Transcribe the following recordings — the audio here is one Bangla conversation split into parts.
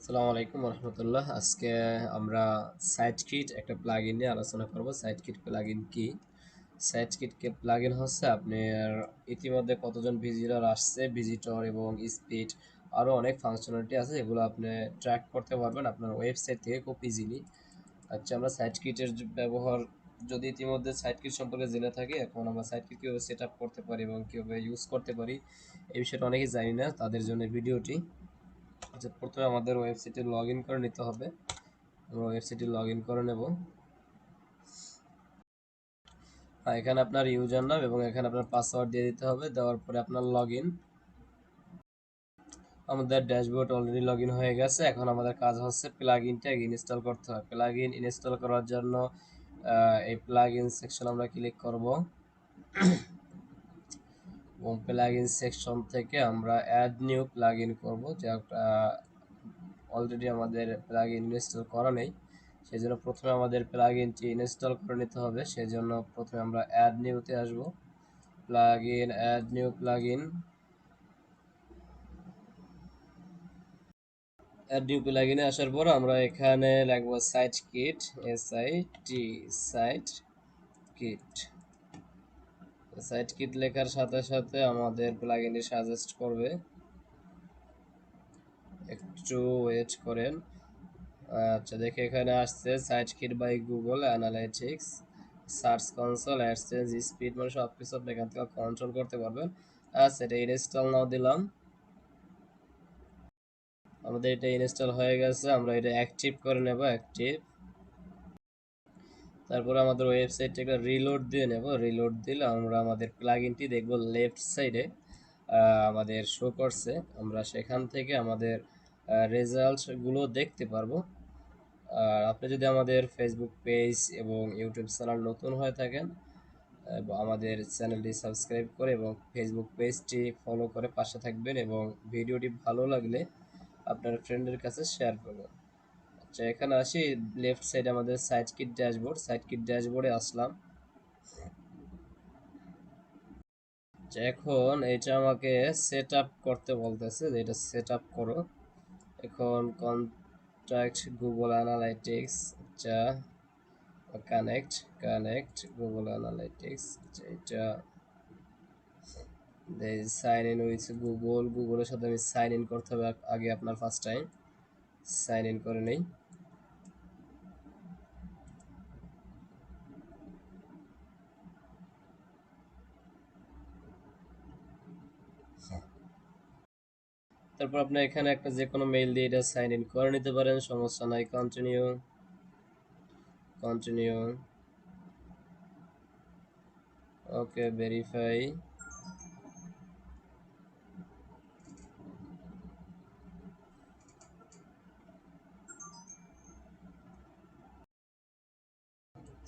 আসসালামু আলাইকুম রহমতুল্লাহ। আজকে আমরা সাইটকিট একটা প্লাগইন নিয়ে আলোচনা করব। সাইটকিট প্লাগইন কি? সাইটকিট প্লাগইন হচ্ছে আপনার ইতিমধ্যে কতজন ভিজিটর আসছে, ভিজিটর এবং স্পিড আরও অনেক ফাংশনালিটি আছে, এগুলো আপনি ট্র্যাক করতে পারবেন আপনার ওয়েবসাইট থেকে খুব ইজিলি। আচ্ছা, আমরা সাইটকিটের ব্যবহার যদি ইতিমধ্যে সাইটকিট সম্পর্কে জেনে থাকি, এখন আমরা সাইটকিট কীভাবে সেট আপ করতে পারি এবং কীভাবে ইউজ করতে পারি এই বিষয়টা অনেকেই জানি না, তাদের জন্য ভিডিওটি। আচ্ছা, প্রথমে আমাদের ওয়েবসাইটে লগ ইন করে নিতে হবে। আমরা ওয়েবসাইটে লগ ইন করে নেব। এখানে আপনার ইউজার নাম এবং এখানে আপনার পাসওয়ার্ড দিয়ে দিতে হবে। দেওয়ার পরে আপনার লগ ইন। আমাদের ড্যাশবোর্ড অলরেডি লগ ইন হয়ে গেছে। এখন আমাদের কাজ হচ্ছে প্লাগইনটা ইনস্টল করতে হবে। প্লাগইন ইনস্টল করার জন্য এই প্লাগইন সেকশন আমরা ক্লিক করব এবং প্লাগইন সেকশন থেকে আমরা অ্যাড নিউ প্লাগইন করব। যে অলরেডি আমাদের প্লাগইন ইনস্টল করা নেই, সেজন্য প্রথমে আমাদের প্লাগইনটি ইনস্টল করে নিতে হবে। সেজন্য প্রথমে আমরা অ্যাড নিউতে আসব। Plugin, add new plugin. Add new প্লাগইনে আসার পর আমরা এখানে লিখব site kit, SIT, site kit. Site kit লেখার সাথে সাথে আমাদের প্লাগইনটি সাজেস্ট করবে, একটু ওয়েট করেন। আচ্ছা, দেখে এখানে আসছে Site Kit by Google Analytics, Search Console, AdSense, speed, মানে সব কিছু আপনি এখান থেকে কন্ট্রোল করতে পারবেন। আচ্ছা, এটা ইনস্টল নাও দিলাম। আমাদের এটা ইনস্টল হয়ে গেছে। আমরা এটা অ্যাক্টিভ করে নেব, অ্যাক্টিভ। তারপরে আমাদের ওয়েবসাইটটা রিলোড দিয়ে নেব। রিলোড দিলে আমরা আমাদের প্লাগইনটি দেখব লেফট সাইডে আমাদের শো করছে। আমরা সেখান থেকে আমাদের রেজাল্টগুলো দেখতে পারবো। আর আপনি যদি আমাদের ফেসবুক পেজ এবং ইউটিউব চ্যানেল নতুন হয়ে থাকেন, আমাদের চ্যানেলটি সাবস্ক্রাইব করে এবং ফেসবুক পেজটি ফলো করে পাশে থাকবেন এবং ভিডিওটি ভালো লাগলে আপনার ফ্রেন্ডের কাছে শেয়ার করবেন। আচ্ছা, এখানে আসি লেফট সাইডে আমাদের সাইটকিট ড্যাশবোর্ড। সাইটকিট ড্যাশবোর্ডে আসলাম। আচ্ছা, এখন এটা আমাকে সেট আপ করতে বলতেছে যে এটা সেট আপ করো। এখন কন্ট্যাক্ট গুগল অ্যানালাইটিক্স। আচ্ছা, কানেক্ট গুগল অ্যানালাইটিক্স। এটা সাইন ইন উইথ গুগলের সাথে আমি সাইন ইন করতে হবে আগে, আপনার ফার্স্ট টাইম সাইন ইন করে নেই। তারপর আপনি এখানে একটা যে কোনো মেইল দিয়ে এটা সাইন ইন করে নিতে পারেন, সমস্যা নাই। Continue, continue, okay, verify.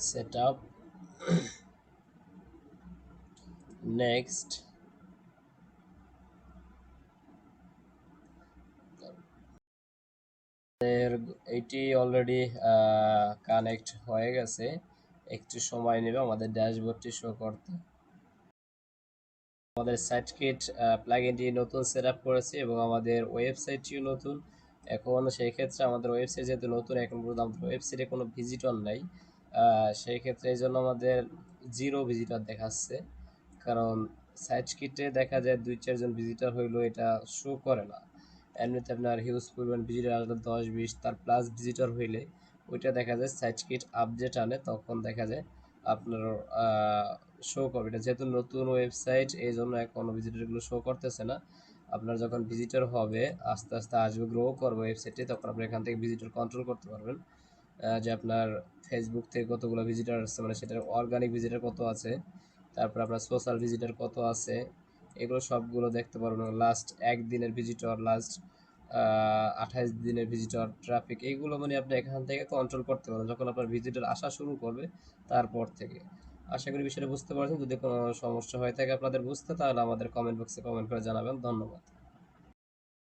Set up, next. এইটি অলরেডি কানেক্ট হয়ে গেছে। একটু সময় নেবে আমাদের ড্যাশবোর্ডটি শো করতে। আমাদের সাইটকিট প্লাগইনটি নতুন সেট আপ করেছি এবং আমাদের ওয়েবসাইটটিও নতুন। এখন সেই ক্ষেত্রে আমাদের ওয়েবসাইট যেহেতু নতুন, এখন পর্যন্ত আমাদের ওয়েবসাইটে কোনো ভিজিটর নাই। সেই ক্ষেত্রে এই জন্য আমাদের জিরো ভিজিটর দেখাচ্ছে, কারণ সাইটকিটে দেখা যায় 2-4 জন ভিজিটর হইলেও এটা শো করে না। এমনিতে আপনার হিউজ পরিমাণ ভিজিটর আসলে 10-20 তার প্লাস ভিজিটর হইলে ওইটা দেখা যায় সাইটকিট আপডেট আনে, তখন দেখা যায় আপনার শো করবে। এটা যেহেতু নতুন ওয়েবসাইট, এই জন্য এখনো ভিজিটরগুলো শো করতেছে না। আপনার যখন ভিজিটর হবে, আস্তে আস্তে আসবে, গ্রো করবে ওয়েবসাইটে, তখন আপনি এখান থেকে ভিজিটর কন্ট্রোল করতে পারবেন। যে আপনার ফেসবুক থেকে কতগুলো ভিজিটর আসছে, মানে সেটার অর্গানিক ভিজিটর কত আছে, তারপর আপনার সোশ্যাল ভিজিটর কত আছে, এগুলো সবগুলো দেখতে পারবেন। লাস্ট একদিনের ভিজিটর, লাস্ট 28 দিনের ভিজিটর, ট্রাফিক, এইগুলো মানে আপনি এখান থেকে কন্ট্রোল করতে পারবেন যখন আপনার ভিজিটর আসা শুরু করবে তারপর থেকে। আশা করি বিষয়টা বুঝতে পারছেন। যদি কোনো সমস্যা হয়ে থাকে আপনাদের বুঝতে, তাহলে আমাদের কমেন্ট বক্সে কমেন্ট করে জানাবেন। ধন্যবাদ।